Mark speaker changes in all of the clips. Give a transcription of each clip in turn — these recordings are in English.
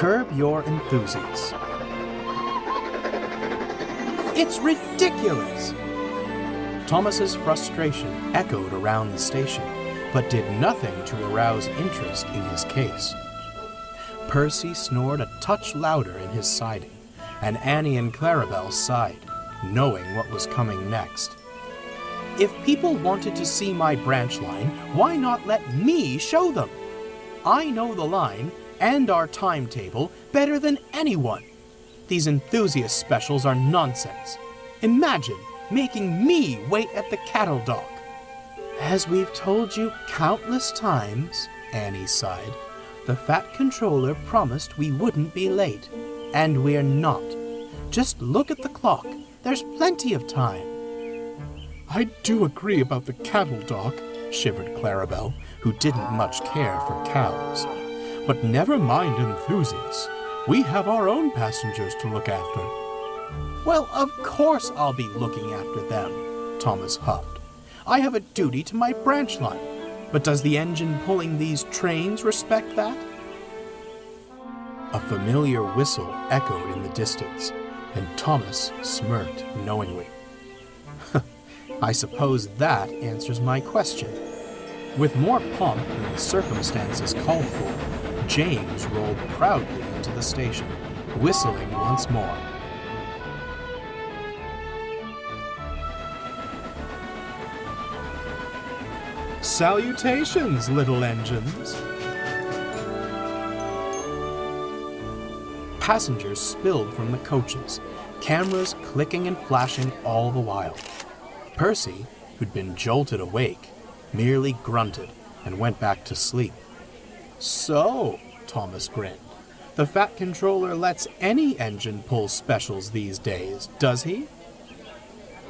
Speaker 1: Curb Your Enthusiasm. It's ridiculous! Thomas's frustration echoed around the station, but did nothing to arouse interest in his case. Percy snored a touch louder in his siding, and Annie and Clarabelle sighed, knowing what was coming next. If people wanted to see my branch line, why not let me show them? I know the line and our timetable better than anyone. These enthusiast specials are nonsense. Imagine making me wait at the cattle dock. As we've told you countless times, Annie sighed, the Fat Controller promised we wouldn't be late. And we're not. Just look at the clock. There's plenty of time. I do agree about the cattle dock, shivered Clarabelle, who didn't much care for cows. But never mind enthusiasts. We have our own passengers to look after. Well, of course I'll be looking after them, Thomas huffed. I have a duty to my branch line, but does the engine pulling these trains respect that? A familiar whistle echoed in the distance, and Thomas smirked knowingly. I suppose that answers my question. With more pomp than the circumstances called for, James rolled proudly into the station, whistling once more. Salutations, little engines! Passengers spilled from the coaches, cameras clicking and flashing all the while. Percy, who'd been jolted awake, merely grunted and went back to sleep. So, Thomas grinned, the Fat Controller lets any engine pull specials these days, does he?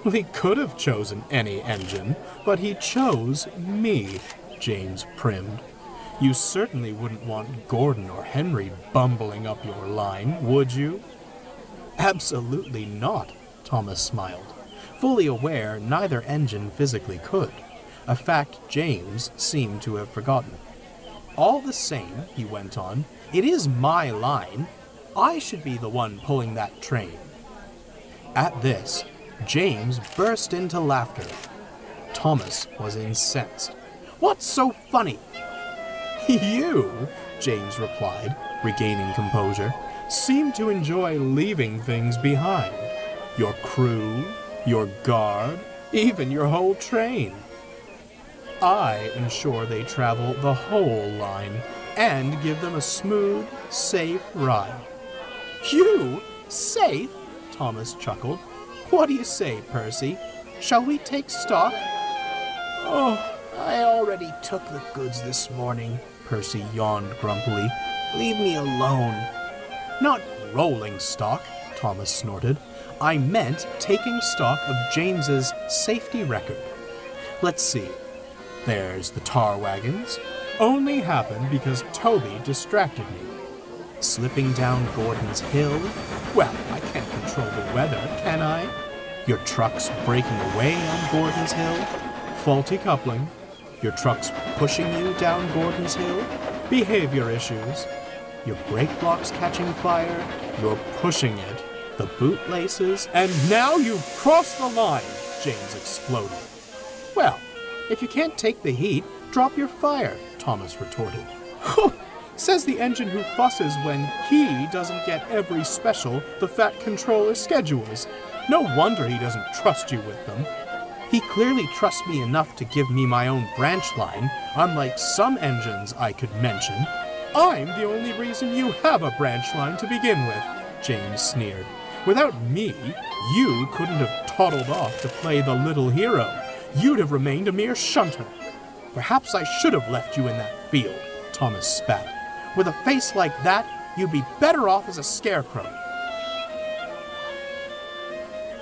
Speaker 1: Well, he could have chosen any engine, but he chose me, James primed. You certainly wouldn't want Gordon or Henry bumbling up your line, would you? Absolutely not, Thomas smiled, fully aware neither engine physically could, a fact James seemed to have forgotten. All the same, he went on, it is my line. I should be the one pulling that train. At this, James burst into laughter. Thomas was incensed. What's so funny? You, James replied, regaining composure, seem to enjoy leaving things behind. Your crew, your guard, even your whole train. I ensure they travel the whole line and give them a smooth, safe ride. You? Safe? Thomas chuckled. What do you say, Percy? Shall we take stock? Oh, I already took the goods this morning, Percy yawned grumpily. Leave me alone. Not rolling stock, Thomas snorted. I meant taking stock of James's safety record. Let's see. There's the tar wagons. Only happened because Toby distracted me. Slipping down Gordon's Hill? Well, I can't control the weather, can I? Your truck's breaking away on Gordon's Hill? Faulty coupling. Your truck's pushing you down Gordon's Hill? Behavior issues. Your brake block's catching fire? You're pushing it. The bootlaces? And now you've crossed the line, James exploded. Well, if you can't take the heat, drop your fire, Thomas retorted. Says the engine who fusses when he doesn't get every special the Fat Controller schedules. No wonder he doesn't trust you with them. He clearly trusts me enough to give me my own branch line, unlike some engines I could mention. I'm the only reason you have a branch line to begin with, James sneered. Without me, you couldn't have toddled off to play the little hero. You'd have remained a mere shunter. Perhaps I should have left you in that field, Thomas spat. With a face like that, you'd be better off as a scarecrow.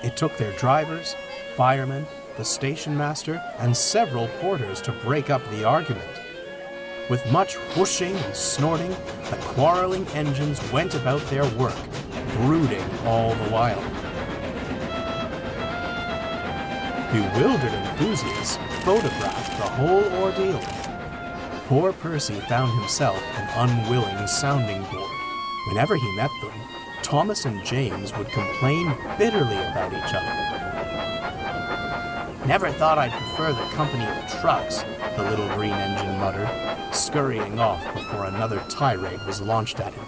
Speaker 1: It took their drivers, firemen, the station master, and several porters to break up the argument. With much whooshing and snorting, the quarreling engines went about their work, brooding all the while. Bewildered enthusiasts photographed the whole ordeal. Poor Percy found himself an unwilling sounding board, Whenever he met them, Thomas and James would complain bitterly about each other. "Never thought I'd prefer the company of trucks," the little green engine muttered, scurrying off before another tirade was launched at him.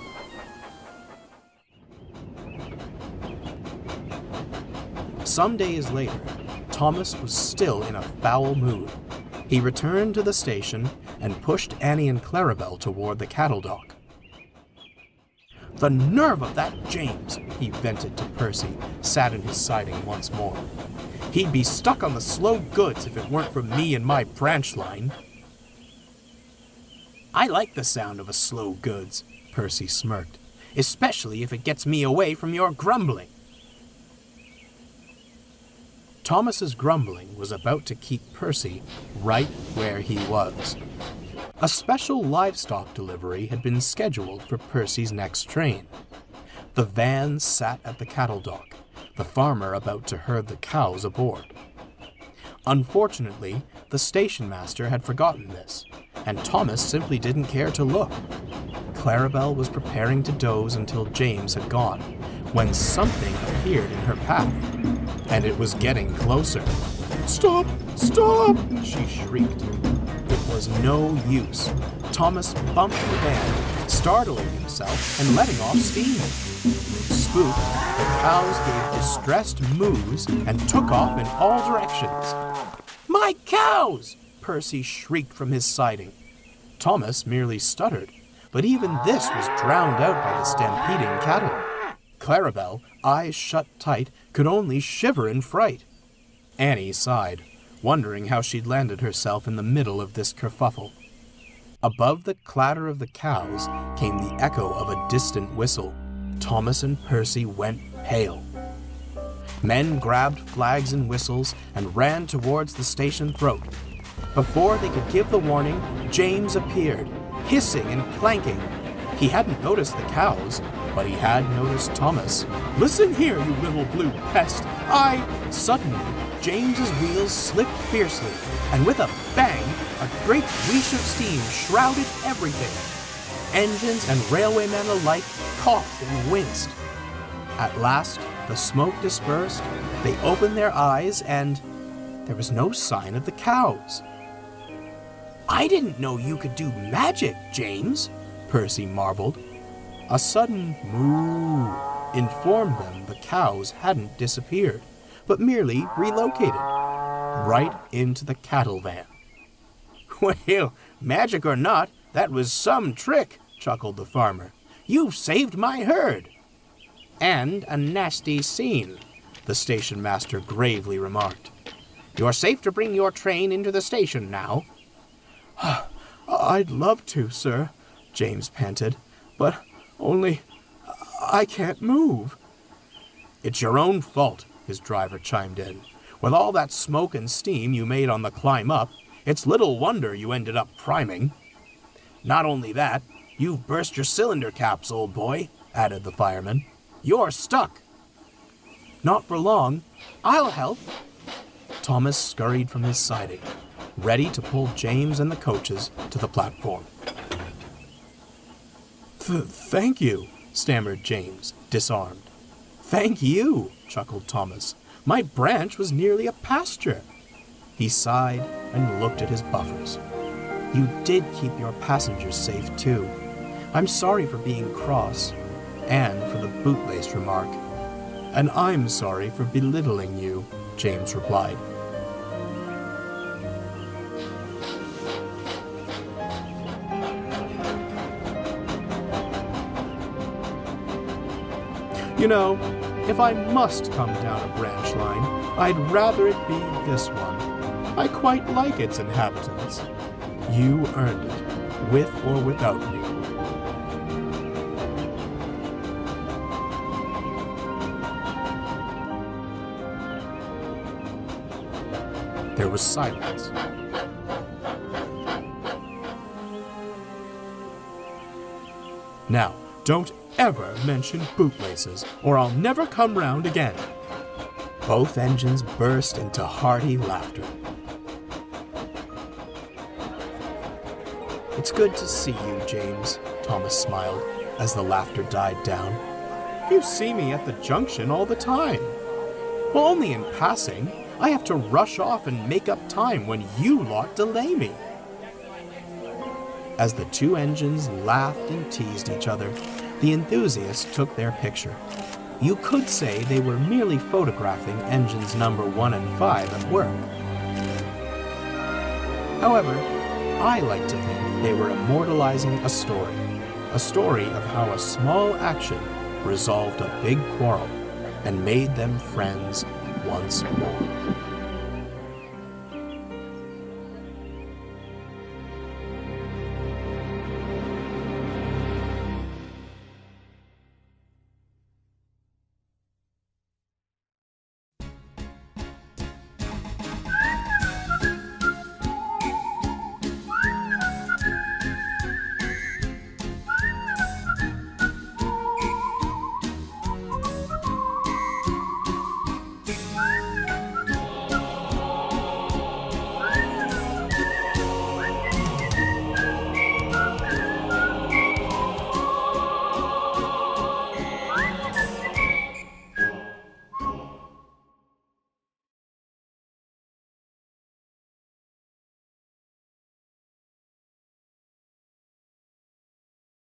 Speaker 1: Some days later, Thomas was still in a foul mood. He returned to the station and pushed Annie and Clarabelle toward the cattle dock. "The nerve of that James," he vented to Percy, sat in his siding once more. "He'd be stuck on the slow goods if it weren't for me and my branch line." "I like the sound of a slow goods," Percy smirked, "especially if it gets me away from your grumbling." Thomas's grumbling was about to keep Percy right where he was. A special livestock delivery had been scheduled for Percy's next train. The van sat at the cattle dock, the farmer about to herd the cows aboard. Unfortunately, the station master had forgotten this, and Thomas simply didn't care to look. Clarabelle was preparing to doze until James had gone, when something appeared in her path, and it was getting closer. "Stop! Stop!" she shrieked. It was no use. Thomas bumped the van, startling himself and letting off steam. Spooked, the cows gave distressed moos and took off in all directions. "My cows!" Percy shrieked from his siding. Thomas merely stuttered, but even this was drowned out by the stampeding cattle. Clarabelle, eyes shut tight, could only shiver in fright. Annie sighed, wondering how she'd landed herself in the middle of this kerfuffle. Above the clatter of the cows came the echo of a distant whistle. Thomas and Percy went pale. Men grabbed flags and whistles and ran towards the station throat. Before they could give the warning, James appeared, hissing and clanking. He hadn't noticed the cows, but he had noticed Thomas. "Listen here, you little blue pest! Suddenly, James's wheels slipped fiercely, and with a bang, a great whoosh of steam shrouded everything. Engines and railwaymen alike coughed and winced. At last, the smoke dispersed, they opened their eyes, and there was no sign of the cows. "I didn't know you could do magic, James," Percy marveled. A sudden moo informed them the cows hadn't disappeared, but merely relocated, right into the cattle van. "Well, magic or not, that was some trick," chuckled the farmer. "You've saved my herd." "And a nasty scene," the station master gravely remarked. "You're safe to bring your train into the station now." "I'd love to, sir," James panted, "but only I can't move." "It's your own fault," his driver chimed in. "With all that smoke and steam you made on the climb up, it's little wonder you ended up priming." "Not only that, you've burst your cylinder caps, old boy," added the fireman. "You're stuck." "Not for long. I'll help." Thomas scurried from his siding, ready to pull James and the coaches to the platform. Thank you," stammered James, disarmed. "Thank you," chuckled Thomas. "My branch was nearly a pasture." He sighed and looked at his buffers. "You did keep your passengers safe, too. I'm sorry for being cross, and for the bootlace remark." "And I'm sorry for belittling you," James replied. "You know, if I must come down a branch line, I'd rather it be this one. I quite like its inhabitants. You earned it, with or without me." There was silence. "Now, don't ever mention bootlaces, or I'll never come round again." Both engines burst into hearty laughter. "It's good to see you, James," Thomas smiled, as the laughter died down. "You see me at the junction all the time. Well, only in passing. I have to rush off and make up time when you lot delay me." As the two engines laughed and teased each other, the enthusiasts took their picture. You could say they were merely photographing engines number 1 and 5 at work. However, I like to think they were immortalizing a story of how a small action resolved a big quarrel and made them friends once more.